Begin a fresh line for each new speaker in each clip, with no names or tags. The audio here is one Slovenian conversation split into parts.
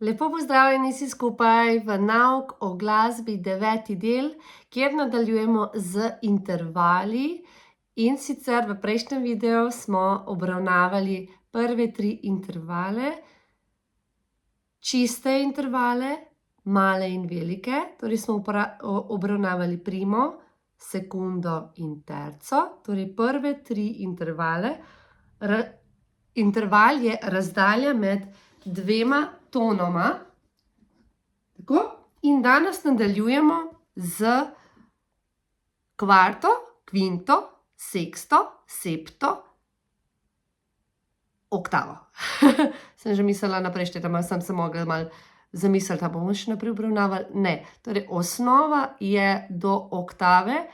Lepo pozdravljeni vsi skupaj v nauk o glasbi 9. del, kjer nadaljujemo z intervali. In sicer v prejšnjem videu smo obravnavali prve 3 intervale, čiste intervale, male in velike. Torej smo obravnavali primo, sekundo in terco, torej prve 3 intervale. Interval je razdalja med dvema tonoma. Tako. In danes nadaljujemo z kvarto, kvinto, seksto, septo, oktavo. Sem že mislila naprej šteti, sem se mogla malo zamisliti, da bomo še naprej obravnavali. Ne. Torej, osnova je do oktave,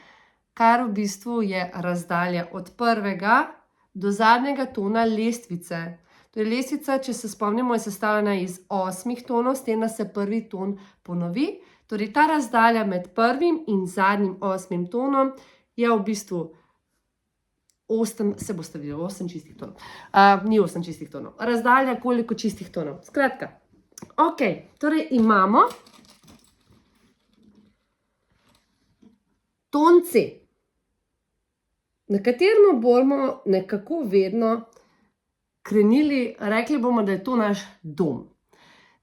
kar v bistvu je razdalja od prvega do zadnjega tona lestvice. Torej, lestvica, če se spomnimo, je sestavljena iz 8 tonov, s tem, da se prvi ton ponovi. Torej, ta razdalja med prvim in zadnjim 8 tonom je v bistvu 8, se boste videli, 8 čistih tonov. Ni 8 čistih tonov. Razdalja koliko čistih tonov. Skratka, okej, torej imamo ton C, na katerem bomo nekako vedno krenili, rekli bomo, da je to naš dom.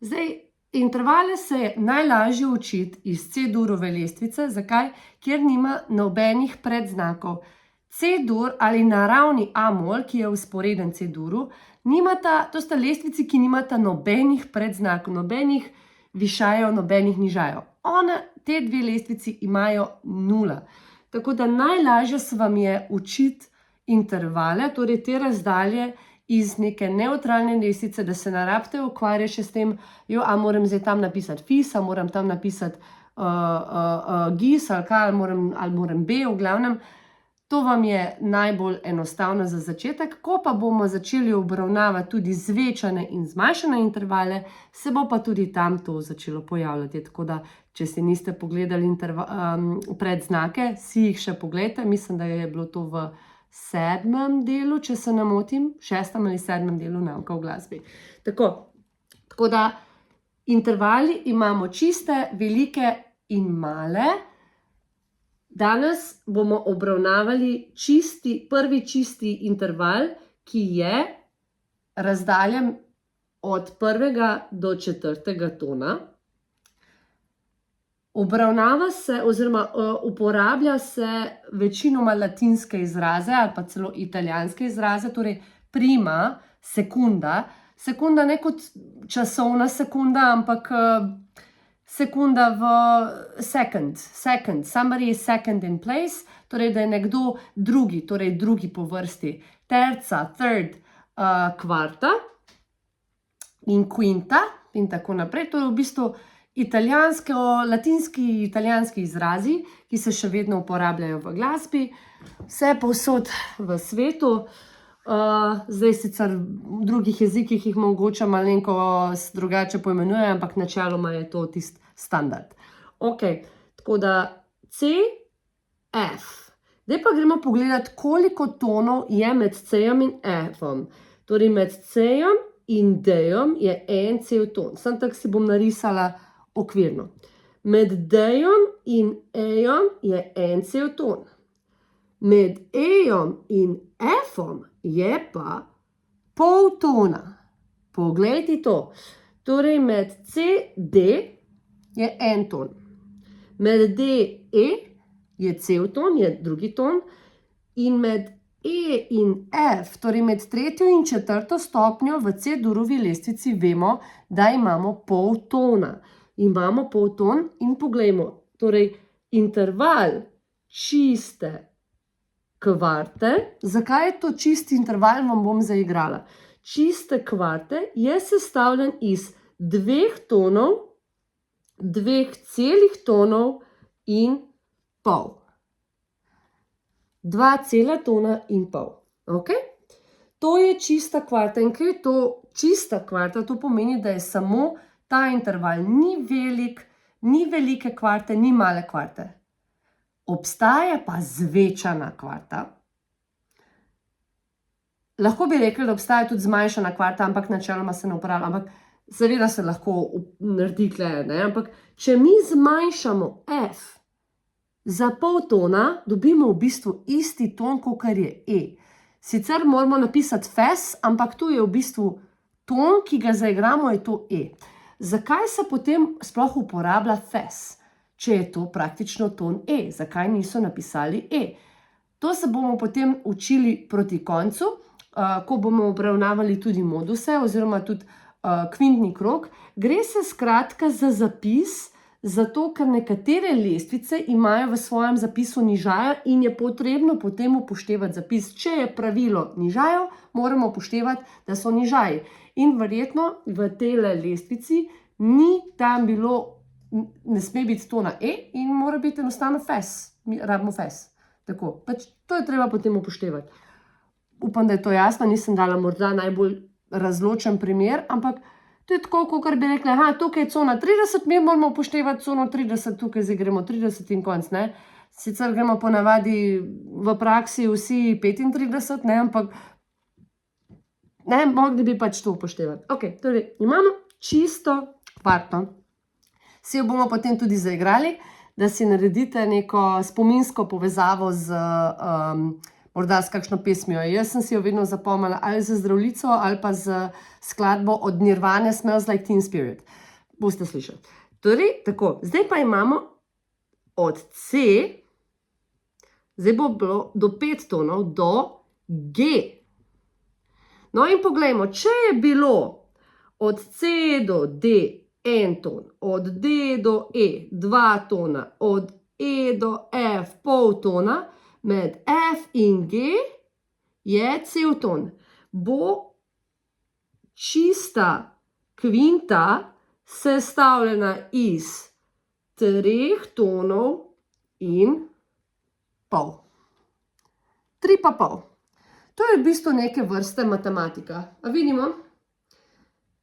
Zdaj, intervale se je najlažje učiti iz C-durove lestvice. Zakaj? Ker nima nobenih predznakov. C-dur ali naravni A-mol, ki je vzporeden C-duru, to sta lestvici, ki nimata nobenih predznakov, nobenih višajev, nobenih nižajev. Te dve lestvici imajo 0. Tako da najlažje se vam je učiti intervale, torej te razdalje iz neke nevtralne lestvice, da se ne rabite ukvarjati še s tem, a moram zdaj tam napisati fis, a moram tam napisati gis, ali kaj, ali moram B, v glavnem. To vam je najbolj enostavno za začetek. Ko pa bomo začeli obravnavati tudi zvečane in zmanjšane intervale, se bo pa tudi tam to začelo pojavljati. Tako da, če si niste pogledali predznake, si jih še pogledajte. Mislim, da je bilo to v 7. delu, če se ne motim, 6. ali 7. delu nauka o glasbi. Tako da, intervali imamo čiste, velike in male. Danes bomo obravnavali prvi čisti interval, ki je razdalja od 1. do 4. tona. Obravnava se oziroma uporablja se večinoma latinske izraze ali pa celo italijanske izraze, torej prima, sekunda. Sekunda ne kot časovna sekunda, ampak sekunda v second. Somebody is second in place, torej da je nekdo drugi, torej drugi po vrsti. Terca, third, kvarta in quinta in tako naprej. To je v bistvu latinski izrazi, ki se še vedno uporabljajo v glasbi. Vse povsod v svetu. Zdaj sicer v drugih jezikih jih mogoče malenkost drugače poimenujejo, ampak načeloma je to tisti standard. Okej, tako da C, F. Zdaj pa gremo pogledati, koliko tonov je med C-jem in F-om. Torej med C-jem in D-jem je en cel ton. Samo tako si bom narisala okvirno. Med D-jem in E-jem je en cel ton. Med E-jem in F-om je pa pol tona. Poglejte to. Torej med C-D je en ton. Med D-E je cel ton, je drugi ton. In med E in F, torej med 3. in 4. stopnjo v C-durovi lestvici vemo, da imamo pol tona. Imamo pol ton in poglejmo. Torej interval čiste kvarte. Zakaj je to čisti interval, vam bom zaigrala. Čiste kvarte je sestavljen iz 2 tonov, 2 celih tonov in pol. 2 cela tona in pol. Okay? To je čista kvarta. In kaj je to čista kvarta? To pomeni, da je samo ta interval. Ni velik, ni velike kvarte, ni male kvarte. Obstaja pa zvečana kvarta. Lahko bi rekli, da obstaja tudi zmanjšana kvarta, ampak načeloma se ne uporablja. Ampak Seveda se lahko naredi tle, ne? Ampak če mi zmanjšamo F za pol tona, dobimo v bistvu isti ton, kakor je E. Sicer moramo napisati fes, ampak tu je v bistvu ton, ki ga zaigramo, je to E. Zakaj se potem sploh uporablja fes, če je to praktično ton E? Zakaj niso napisali E? To se bomo potem učili proti koncu, ko bomo obravnavali tudi moduse oziroma tudi kvintni krog. Gre se skratka za zapis, zato ker nekatere lestvice imajo v svojem zapisu nižajo in je potrebno potem upoštevati zapis. Če je pravilo nižajo, moramo upoštevati, da so nižaji. In verjetno v tele lestvici ni tam bilo, ne sme biti tona E in mora biti enostavno fes, rabimo fes. Tako, pač to je treba potem upoštevati. Upam, da je to jasno, nisem dala morda najbolj razločen primer, ampak to je tako, kot bi rekla, tukaj je cona 30, mi moramo upoštevati cono 30, tukaj zdaj gremo 30 in konc, ne. Sicer gremo ponavadi v praksi vsi 35, ne, ampak ne, mogli bi pač to upoštevati. Ok, torej imamo čisto kvarto. Si jo bomo potem tudi zaigrali, da si naredite neko spominsko povezavo z morda s kakšno pesmijo. Jaz sem si jo vedno zapomnila ali z Zdravljico ali pa z skladbo od Nirvane Smells Like Teen Spirit. Boste slišali. Torej, tako, zdaj pa imamo od C, zdaj bo bilo do 5 tonov, do G. No in poglejmo, če je bilo od C do D 1 ton, od D do E 2 tona, od E do F pol tona, med F in G je cel ton. Bo čista kvinta sestavljena iz 3 tonov in pol. 3 pa pol. To je v bistvu neke vrste matematika. A vidimo?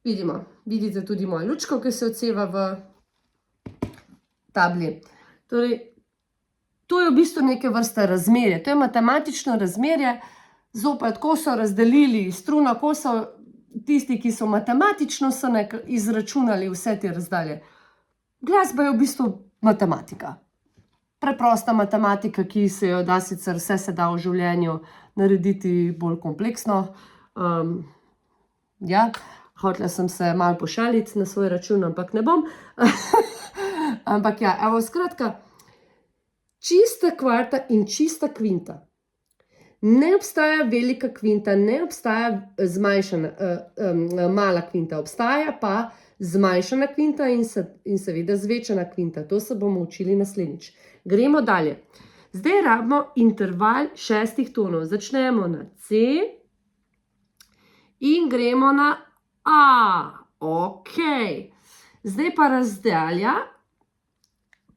Vidimo. Vidite tudi mojo lučko, ki se odseva v tabli. Torej, to je v bistvu neke vrste razmerje. To je matematično razmerje, zopet, ko so razdelili struna, ko so tisti, ki so matematično izračunali vse te razdalje. Glasba je v bistvu matematika. Preprosta matematika, ki se jo da sicer vse se da v življenju narediti bolj kompleksno. Ja, hotela sem se malo pošaliti na svoj račun, ampak ne bom. Ampak ja, evo, skratka, čista kvarta in čista kvinta. Ne obstaja velika kvinta, ne obstaja mala kvinta, obstaja pa zmanjšana kvinta in seveda zvečana kvinta. To se bomo učili naslednjič. Gremo dalje. Zdaj rabimo interval 6 tonov. Začnemo na C in gremo na A. Ok. Zdaj pa razdalja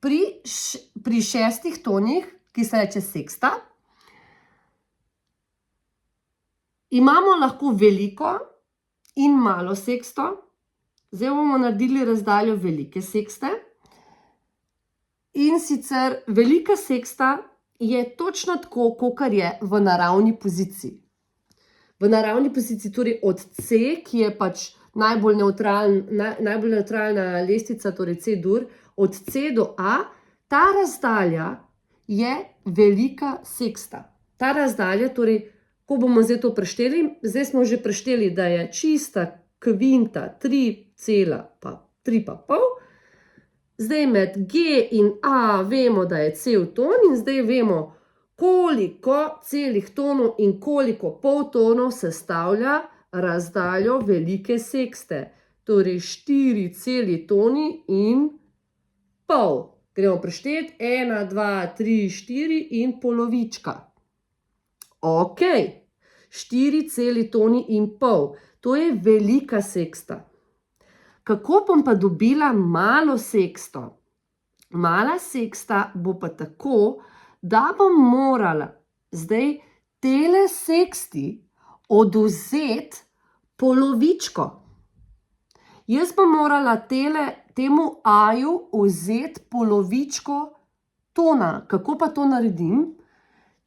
pri 6 tonih, ki se reče seksta. Imamo lahko veliko in malo seksto. Zdaj bomo naredili razdaljo velike sekste. In sicer velika seksta je točno tako, kakor je v naravni poziciji. V naravni poziciji, torej od C, ki je pač najbolj nevtralna lestvica, torej C-dur, od C do A, ta razdalja je velika seksta. Ta razdalja, torej, ko bomo zdaj to prešteli, zdaj smo že prešteli, da je čista kvinta 3,3 pa pol. Zdaj med G in A vemo, da je cel ton in zdaj vemo, koliko celih tonov in koliko poltonov sestavlja razdaljo velike sekste. Torej 4 celi toni in pol. Gremo prešteti 1, 2, 3, 4 in polovička. Ok, 4 celi toni in pol. To je velika seksta. Kako bom pa dobila malo seksto? Mala seksta bo pa tako, da bom morala zdaj tele seksti odvzeti polovičko. Jaz bom morala temu A-ju vzeti polovičko tona. Kako pa to naredim?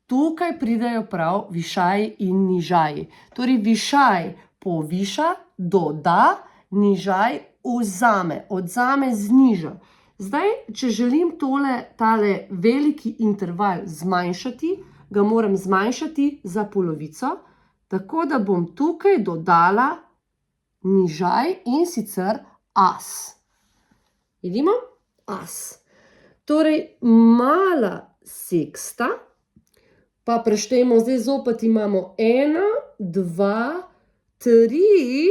Tukaj pridejo prav višaji in nižaji. Torej, višaj poviša, doda nižaj, vzame, odzame, zniža. Zdaj, če želim tale veliki interval zmanjšati, ga moram zmanjšati za polovico, tako da bom tukaj dodala nižaj in sicer as. Vidimo? As. Torej, mala seksta, pa preštejmo, zdaj zopet imamo 1, 2, 3,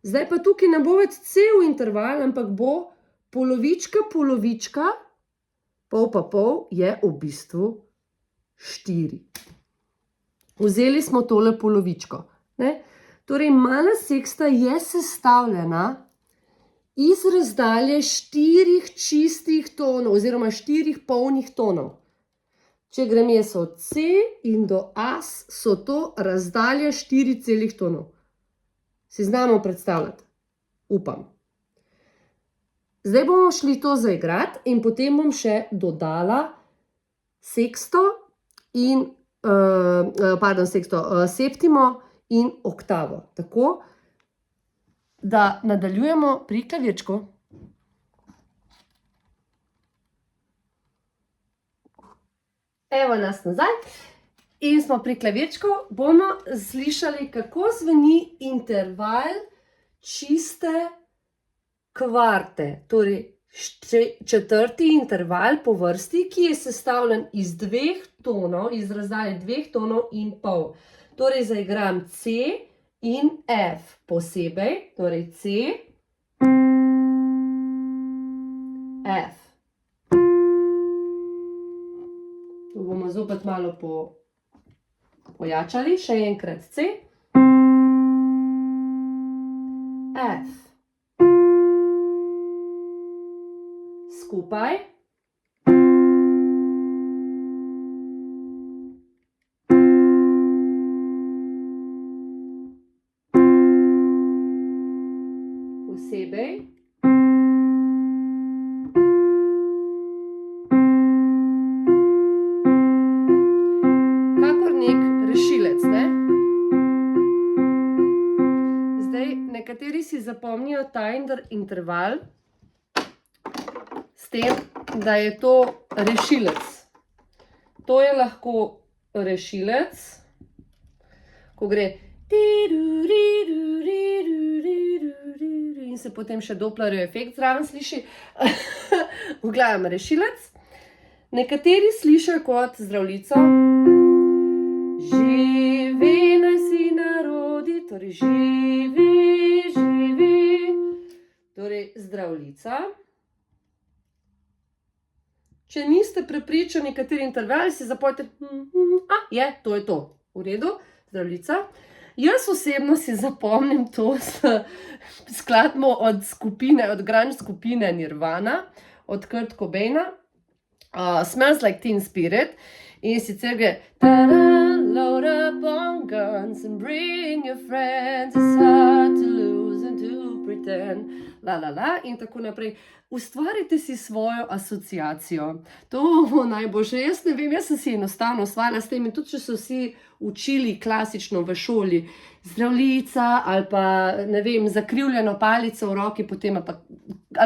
zdaj pa tukaj ne bo več cel interval, ampak bo polovička, polovička, pol pa pol je v bistvu 4. Vzeli smo tole polovičko. Torej, mala seksta je sestavljena iz razdalje 4 čistih tonov oziroma 4 polnih tonov. Če grem jaz od C in do as, so to razdalje 4 celih tonov. Si znamo predstavljati? Upam. Zdaj bomo šli to zaigrati in potem bom še dodala seksto in, septimo in oktavo. Tako, da nadaljujemo pri klavirčku. Evo nas nazaj in smo pri klavirčku. Bomo slišali, kako zveni interval čiste kvarte. Torej, četrti interval po vrsti, ki je sestavljen iz 2 tonov, iz razdalje 2 tonov in pol. Torej, zaigram C in F posebej, torej C, F. Tu bomo zopet malo pojačali, še enkrat C, F. Skupaj. Posebej. Kakor nek rešilec, ne? Zdaj, nekateri si zapomnijo ta interval s tem, da je to rešilec. To je lahko rešilec, ko gre in se potem še Dopplerjev efekt zraven sliši. V glavnem rešilec. Nekateri slišijo kot Zdravljico. Živi naj si narodi, torej živi, živi. Torej Zdravljica. Če niste prepričani, kateri interval, si zapojte, to je to. V redu, Zdravljica. Jaz osebno si zapomnim to skladbo od grunge skupine Nirvana, od Kurt Cobaina, Smells Like Teen Spirit, in sicer gre load up on guns and bring your friends, it's hard to lose and to pretend, in tako naprej. Ustvarite si svojo asociacijo. To bo najboljše. Jaz ne vem, jaz sem si enostavno ustvarila s tem in tudi, če so vsi učili klasično v šoli, Zdravljica ali pa, ne vem, zakrivljeno palico v roki, potem ali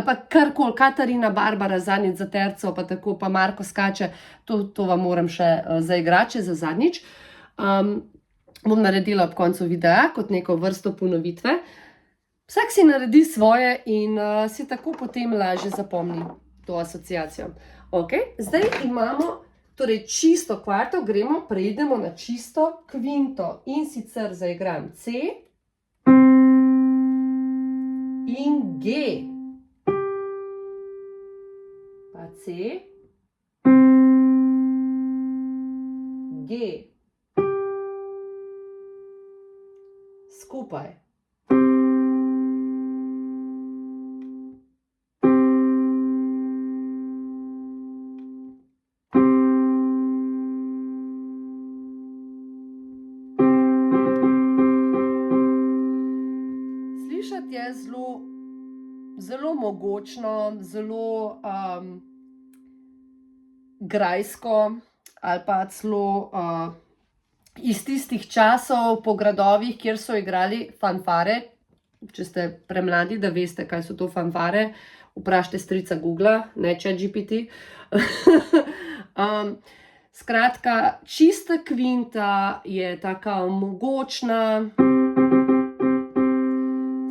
pa karkoli, Katarina Barbara zadnjič za terco, pa tako, pa Marko skače, to vam moram še zaigrati, če za zadnjič. Bom naredila ob koncu videa kot neko vrsto ponovitve. Vsak si naredi svoje in si tako potem lažje zapomni to asociacijo. Zdaj imamo torej čisto kvarto, preidemo na čisto kvinto in sicer zaigram C in G. Pa C, G. Skupaj. Slišati je zelo mogočno, zelo grajsko ali pa celo iz tistih časov po gradovih, kjer so igrali fanfare. če ste premladi, da veste, kaj so to fanfare, vprašajte strica Googla, ne ChatGPT. Skratka, čista kvinta je taka mogočna,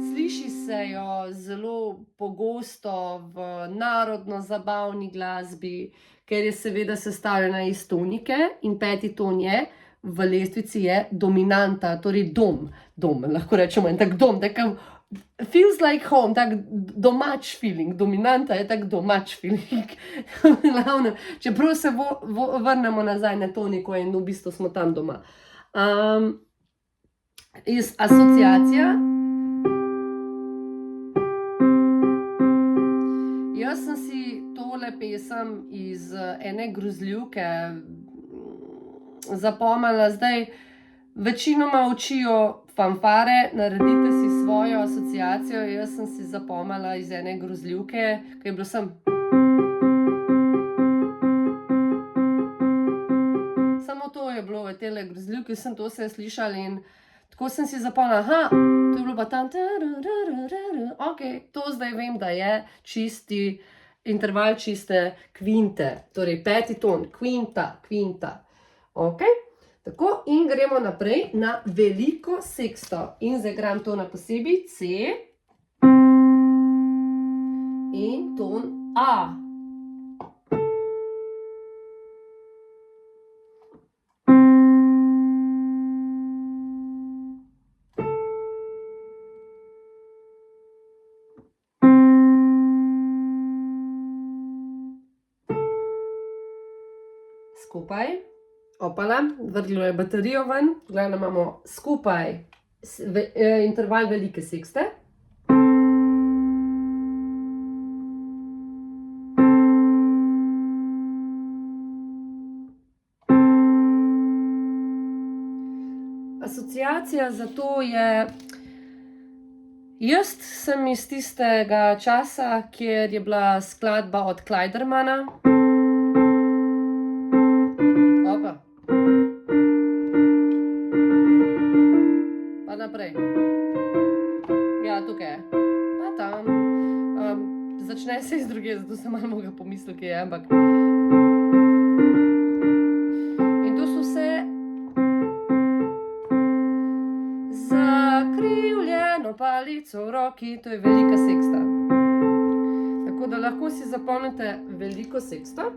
sliši se jo zelo pogosto v narodno-zabavni glasbi, ker je seveda sestavljena iz tonike in 5. ton je, v lestvici je dominanta, torej dom, lahko rečemo en tak dom, tako feels like home, tak domač feeling, dominanta je tak domač feeling. Glavno, čeprav se vrnemo nazaj na toniko in v bistvu smo tam doma. Iz asociacija. Jaz sem si tole pesem iz ene grozljivke zapomnila, zdaj večinoma učijo fanfare, naredite si svojo asociacijo, jaz sem si zapomnila iz ene grozljivke, ki je bilo samo to je bilo v tele grozljivki, sem to se slišala in tako sem si zapomnila, to je bilo pa tam, ok, to zdaj vem, da je čisti interval čiste kvinte, torej 5. ton, kvinta, ok, tako in gremo naprej na veliko seksto in zdaj gram to na posebej, C in ton A. Skupaj, opala, vrglo je baterijo ven, glavno imamo skupaj interval velike sekste. Asociacija za to je, jaz sem iz tistega časa, kjer je bila skladba od Klajdermana. Pa naprej. Ja, tukaj je. Pa tam. Začne se iz druge, zato sem malo mogla pomisliti, kje je, ampak. In to so vse zakrivljeno palico v roki, to je velika seksta. Tako da lahko si zapomnite veliko seksto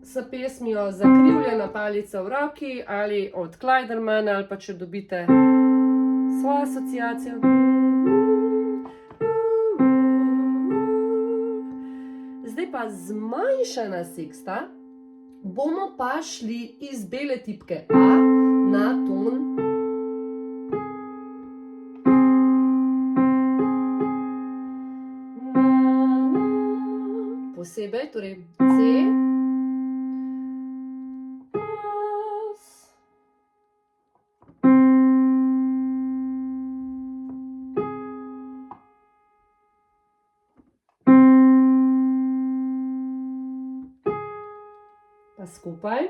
s pesmijo Zakrivljena palica v roki ali od Klajdermana ali pa če dobite svojo asociacijo. Zdaj pa zmanjšana seksta, bomo pa šli iz bele tipke A na ton posebej, torej C. Pa skupaj.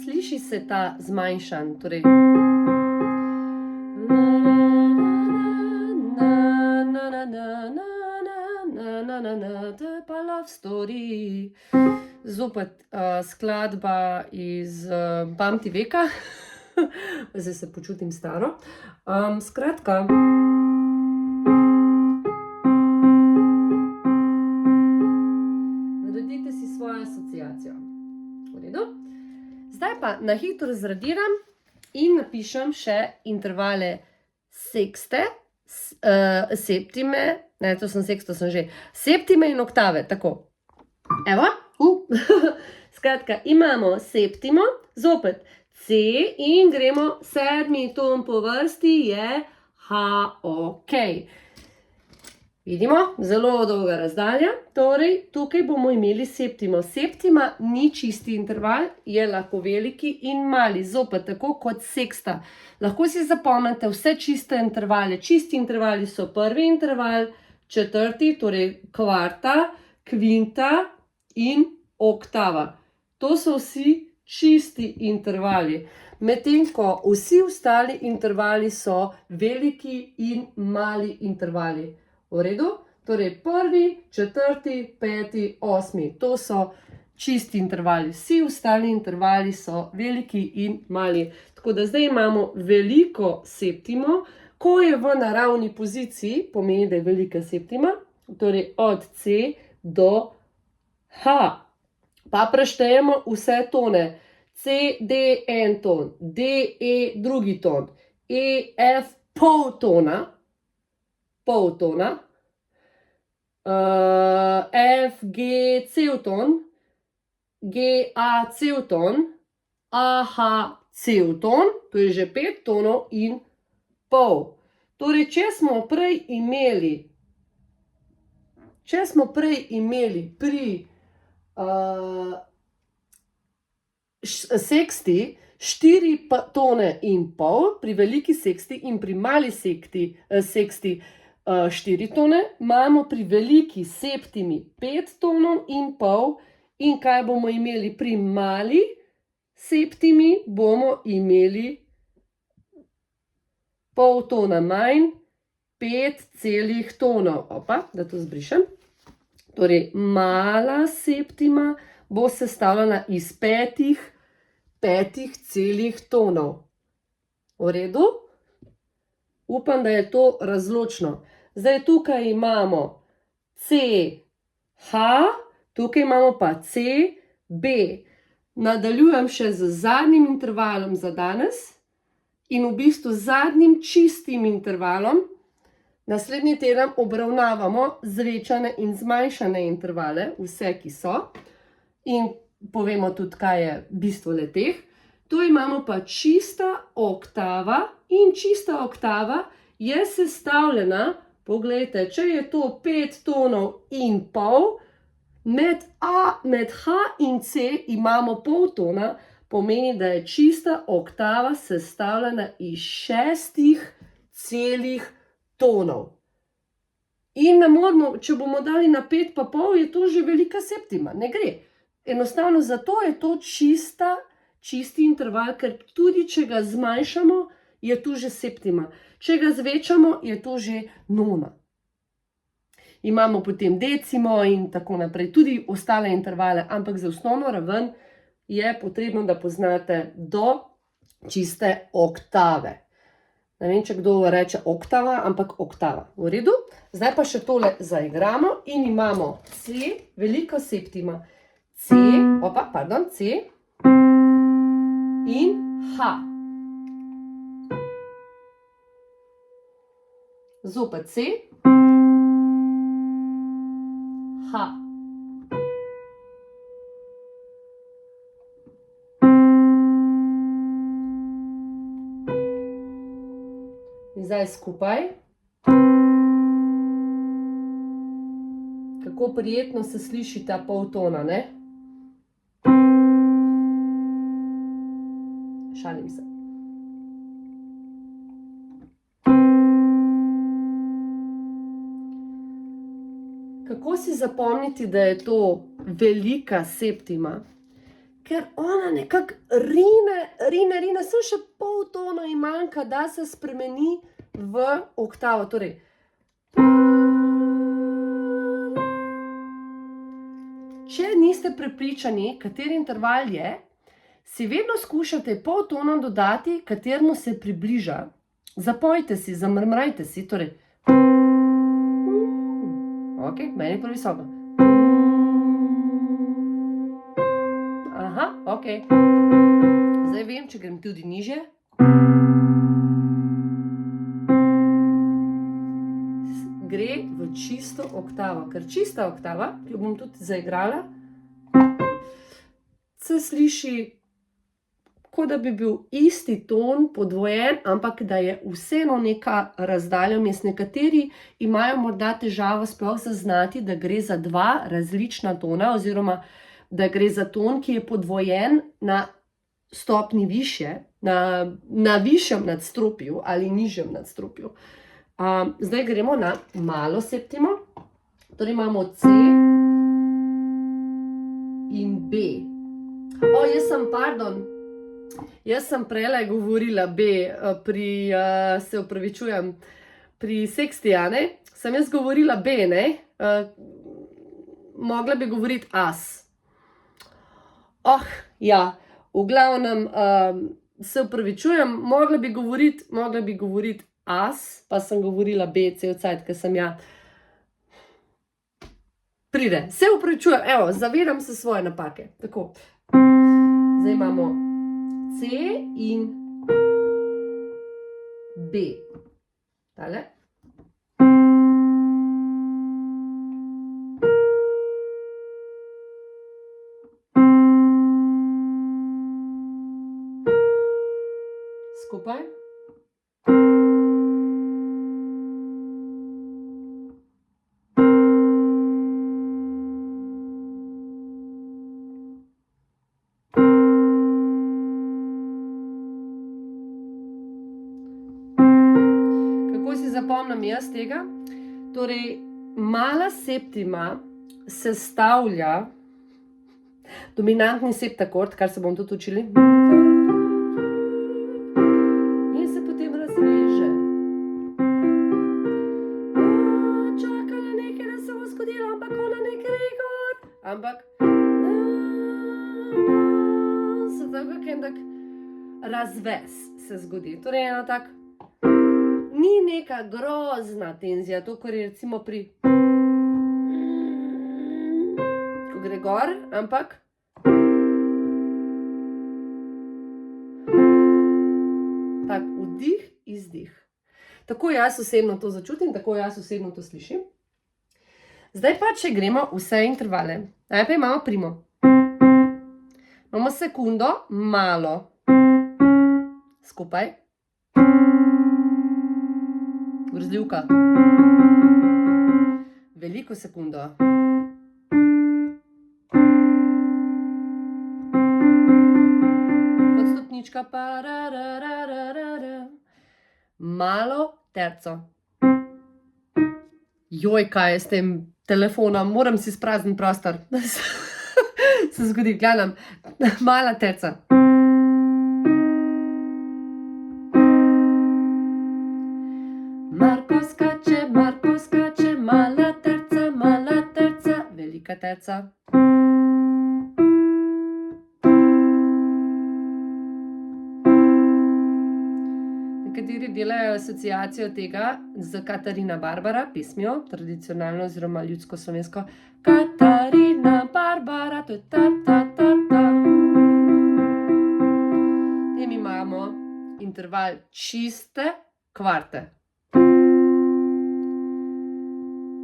Sliši se ta zmanjšan, torej to je pa love story. Zopet skladba iz Pamti veka. Zdaj se počutim staro. Skratka, naredite si svojo asociacijo. V redu? Zdaj pa na hitro zradiram in napišem še intervale sekste, septime, ne, to sem seksto, sem že, septime in oktave, tako. Evo, skratka, imamo septimo, zopet C in gremo 7. ton po vrsti je H, ok. Vidimo, zelo dolga razdalja, torej tukaj bomo imeli septimo. Septima ni čisti interval, je lahko veliki in mali, zopet tako kot seksta. Lahko si zapomnite vse čiste intervale. Čisti intervali so prvi interval, četrti, torej kvarta, kvinta in oktava. To so vsi čisti intervali. Medtem ko vsi ostali intervali so veliki in mali intervali. V redu? Torej prvi, četrti, peti, osmi. To so čisti intervali. Vsi ostali intervali so veliki in mali. Tako da zdaj imamo veliko septimo. Ko je v naravni poziciji, pomeni, da je velika septima, torej od C do H. Pa preštejemo vse tone. C, D, en ton, D, E, drugi ton, E, F, pol tona, F, G, cel ton, G, A, cel ton, A, H, cel ton, to je že 5 tonov in pol. Torej, če smo prej imeli pri seksti 4 tone in pol, pri veliki seksti in pri mali seksti 4 tone, imamo pri veliki septimi 5 tonov in pol. In kaj bomo imeli pri mali septimi? Bomo imeli pol tona manj, 5 celih tonov. Opa, da to zbrišem. Torej, mala septima bo sestavljena iz 5 celih tonov. V redu? Upam, da je to razločno. Zdaj tukaj imamo CH, tukaj imamo pa CB. Nadaljujem še z zadnjim intervalom za danes in v bistvu zadnjim čistim intervalom. Naslednji teden obravnavamo zvečane in zmanjšane intervale, vse, ki so. In povemo tudi, kaj je bistvo le-teh. Tu imamo pa čista oktava in čista oktava je sestavljena, poglejte, če je to 5 tonov in pol, med H in C imamo pol tona, pomeni, da je čista oktava sestavljena iz 6 celih tonov. In ne moramo, če bomo dali na 5 pa pol, je to že velika septima, ne gre. Enostavno zato je to čisti interval, ker tudi če ga zmanjšamo, je tu že septima. Če ga zvečamo, je to že nona. Imamo potem decimo in tako naprej, tudi ostale intervale, ampak za osnovno raven je potrebno, da poznate do čiste oktave. Ne vem, če kdo reče oktava, ampak oktava. V redu? Zdaj pa še tole zaigramo in imamo C, velika septima. C in H. Zopet C, H. In zdaj skupaj. Kako prijetno se sliši ta poltona, ne? Šalim se. Kako si zapomniti, da je to velika septima? Ker ona nekako rine, samo še pol tona ji manjka, da se spremeni v oktavo. Torej, če niste prepričani, kateri interval je, si vedno skušate pol tona dodati, kateremu se približa. Zapojte si, zamrmrajte si, torej. Ok, meni je previsoko. Aha, ok. Zdaj vem, če grem tudi nižje. Gre v čisto oktavo, ker čista oktava, ki jo bom tudi zaigrala, se sliši, kot da bi bil isti ton, podvojen, ampak da je vseeno neka razdalja vmes. Nekateri imajo morda težavo sploh zaznati, da gre za dva različna tona, oziroma da gre za ton, ki je podvojen na stopni višje, na višjem nadstropju ali nižjem nadstropju. Zdaj gremo na malo septimo. Torej imamo C in B. Jaz sem prejle govorila B, se opravičujem, pri seksti, a ne? Sem jaz govorila B, ne? Mogla bi govoriti as. Ja, v glavnem, se opravičujem, mogla bi govoriti as, pa sem govorila B cel cajt, ker sem ja. Pride, se opravičujem, evo, zavedam se svoje napake, tako. Zdaj imamo C in B. Tale. Skupaj. Kako si zapomnim jaz tega? Torej, mala septima sestavlja dominantni septakord, kar se bom tudi učili. In se potem razreže. Čaka na nekaj, da se bo zgodilo, ampak ona ne gre gor. Ampak se tako en tak razves se zgodi. Torej, eno tak ni neka grozna tenzija, to, kar je recimo pri ko gre gor, ampak tak vdih, izdih. Tako jaz osebno to začutim, tako jaz osebno to slišim. Zdaj pa, če gremo vse intervale. Najprej imamo primo. Imamo sekundo, malo. Skupaj. Grozljivka. Veliko sekundo. Kot stopnička. Malo terco. Joj, kaj je s tem telefonom, moram si sprazniti prostor. Se zgodi, gledam. Mala terca. Marko skače, mala terca, velika terca. Nekateri delajo asociacijo tega z Katarina Barbara, pesmijo, tradicionalno oziroma ljudsko slovensko. Katarina Barbara, to je ta, ta, ta, ta. Tem imamo interval čiste kvarte.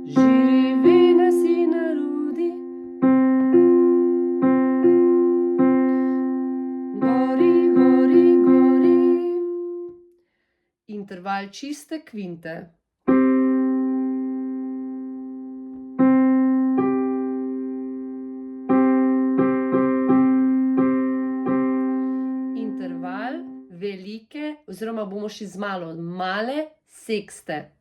Živi na si narodi, gori, gori, gori. Interval čiste kvinte. Interval velike, oziroma bomo šli z male sekste.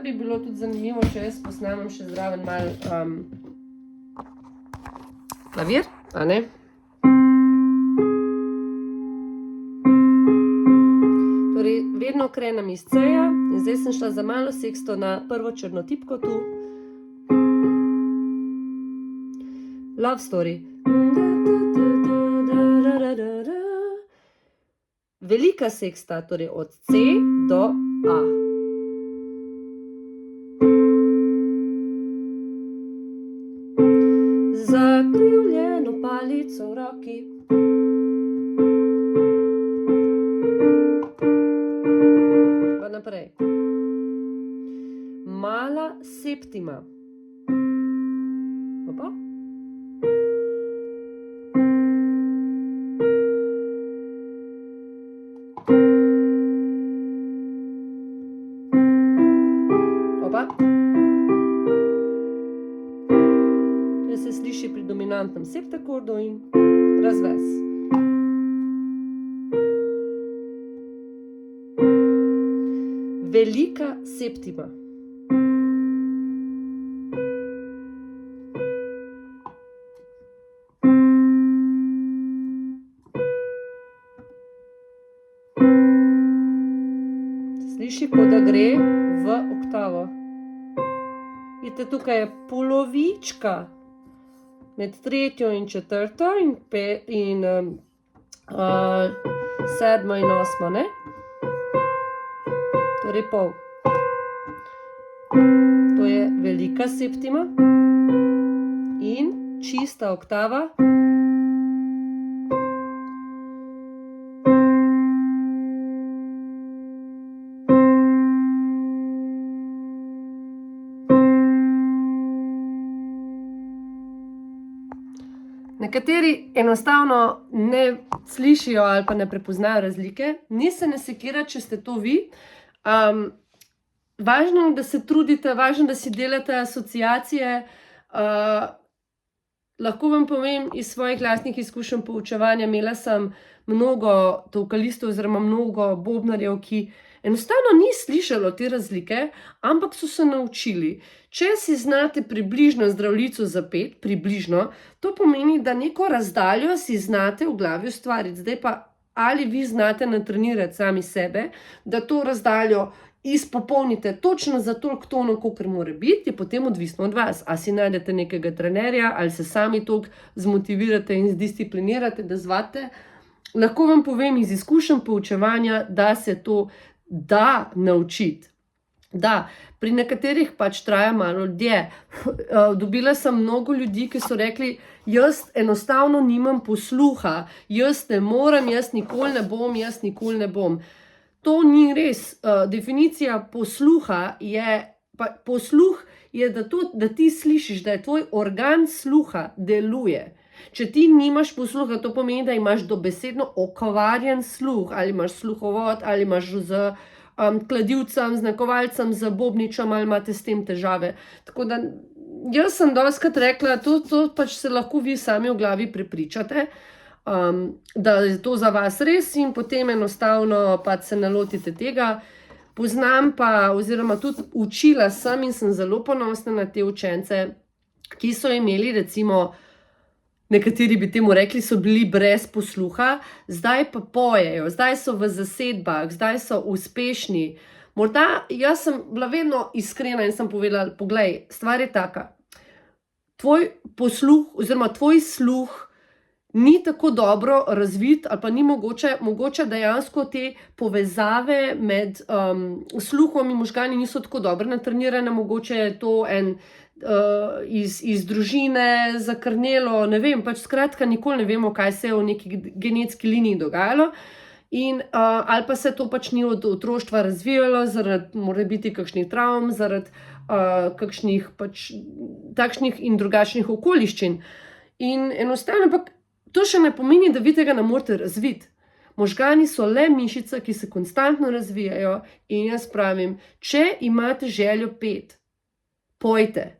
Bi bilo tudi zanimivo, če jaz posnamem še zraven malo klavir, a ne? Torej, vedno krenem iz C-ja in zdaj sem šla za malo seksto na prvo črno tipko tu. Love story. Velika seksta, torej od C do A. Zakrivljeno palico v roki. Pa naprej. Mala septima. Opa. Opa. Se sliši pri dominantnem septakordu in razves. velika septima. Sliši, kot da gre v oktavo. Vidite, tukaj je polovička med tretjo in četrto in sedmo in osmo, ne? Torej pol. To je velika septima in čista oktava. Nekateri enostavno ne slišijo ali pa ne prepoznajo razlike. Ni se ne sekirati, če ste to vi. Važno je, da se trudite, važno, da si delate asociacije. Lahko vam povem iz svojih lastnih izkušenj poučevanja, imela sem mnogo tolkalistov oziroma mnogo bobnarjev, ki enostavno ni slišalo te razlike, ampak so se naučili. Če si znate približno zdravljico zapeti, približno, to pomeni, da neko razdaljo si znate v glavi ustvariti. Zdaj pa, ali vi znate natrenirati sami sebe, da to razdaljo izpopolnite točno za toliko tonov, kolikor mora biti, je potem odvisno od vas. A si najdete nekega trenerja, ali se sami toliko zmotivirate in zdisciplinirate, da zvate. Lahko vam povem iz izkušenj poučevanja, da se to da naučiti. Da, pri nekaterih pač traja malo dlje. Dobila sem mnogo ljudi, ki so rekli, jaz enostavno nimam posluha, jaz ne morem, jaz nikoli ne bom. To ni res. Definicija posluha je, posluh je, da ti slišiš, da je tvoj organ sluha deluje. Če ti nimaš posluha, to pomeni, da imaš dobesedno okvarjen sluh, ali imaš sluhovod, ali imaš z kladivcem, znakovalcem, z bobničem, ali imate s tem težave. Tako da, jaz sem dostikrat rekla, to pač se lahko vi sami v glavi prepričate, da je to za vas res in potem enostavno pač se nalotite tega. Poznam pa, oziroma tudi učila sem in sem zelo ponosna na te učence, ki so imeli recimo, nekateri bi temu rekli, so bili brez posluha, zdaj pa pojejo, zdaj so v zasedbah, zdaj so uspešni. Morda, jaz sem bila vedno iskrena in sem povedala, poglej, stvar je taka, tvoj posluh oziroma tvoj sluh ni tako dobro razvit ali pa ni mogoče dejansko te povezave med sluhom in možgani niso tako dobro natrenirane, mogoče je to iz družine zakrnelo, ne vem, pač skratka nikoli ne vemo, kaj se je v neki genetski liniji dogajalo. Ali pa se to pač ni od otroštva razvijalo zaradi morebiti kakšnih travm, zaradi kakšnih pač takšnih in drugačnih okoliščin. In enostavno, ampak to še ne pomeni, da vi tega ne morete razviti. Možgani so le mišice, ki se konstantno razvijajo in jaz pravim, če imate željo peti, pojte.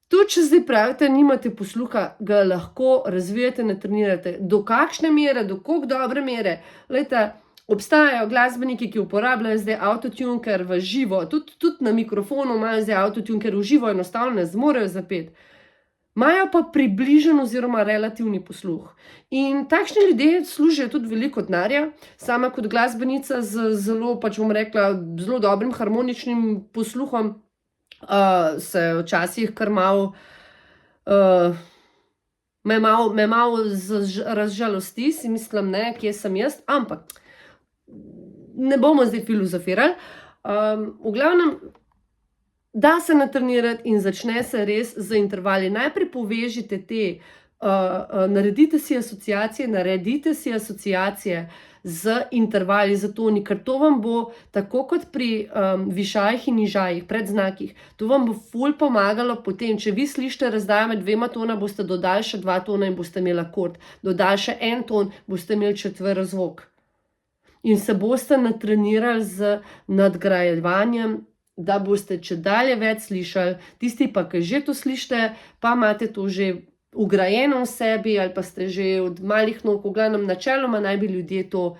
Tudi če zdaj pravite, nimate posluha, ga lahko razvijate, natrenirate. Do kakšne mere, do koliko dobre mere. Glejte, obstajajo glasbeniki, ki uporabljajo zdaj autotune, ker v živo, tudi na mikrofonu imajo zdaj autotune, ker v živo enostavno ne zmorejo zapeti. Imajo pa približen oziroma relativni posluh. In takšni ljudje služijo tudi veliko denarja. Sama kot glasbenica z zelo, pač bom rekla, zelo dobrim harmoničnim posluhom, se včasih kar malo, me malo razžalosti, si mislim, ne, kje sem jaz, ampak ne bomo zdaj filozofirali. V glavnem, da se natrenirati in začne se res z intervali. Najprej povežite te, naredite si asociacije z intervali, z toni, ker to vam bo, tako kot pri višajih in nižajih, predznakih, to vam bo ful pomagalo potem, če vi slišite razdajo med 2 tona, boste dodali še 2 tona in boste imeli akord. Dodali še 1 ton, boste imeli četverozvok. In se boste natrenirali z nadgrajevanjem, da boste čedalje več slišali. Tisti pa, ki že to slišite, pa imate to že ugrajeno v sebi ali pa ste že od malih nog, v glavnem načeloma naj bi ljudje to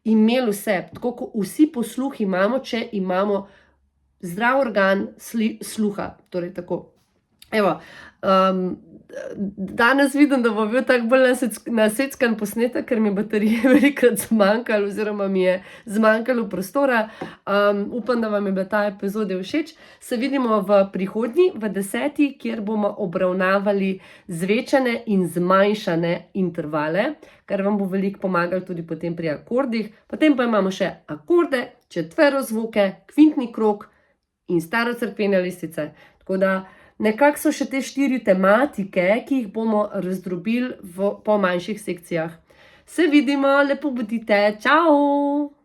imeli vse, tako kot vsi posluh imamo, če imamo zdrav organ sluha. Torej tako. Evo, danes vidim, da bo bil tako bolj naseckan posnetek, ker mi baterije velikokrat zmanjkalo oziroma mi je zmanjkalo prostora. Upam, da vam je bila ta epizoda všeč. Se vidimo v prihodnji, v 10., kjer bomo obravnavali zvečane in zmanjšane intervale, kar vam bo veliko pomagalo tudi potem pri akordih. Potem pa imamo še akorde, četverozvoke, kvintni krog in starocerkvene listice. Tako da nekako so še te 4 tematike, ki jih bomo razdrobili po manjših sekcijah. Se vidimo, lepo bodite, čau!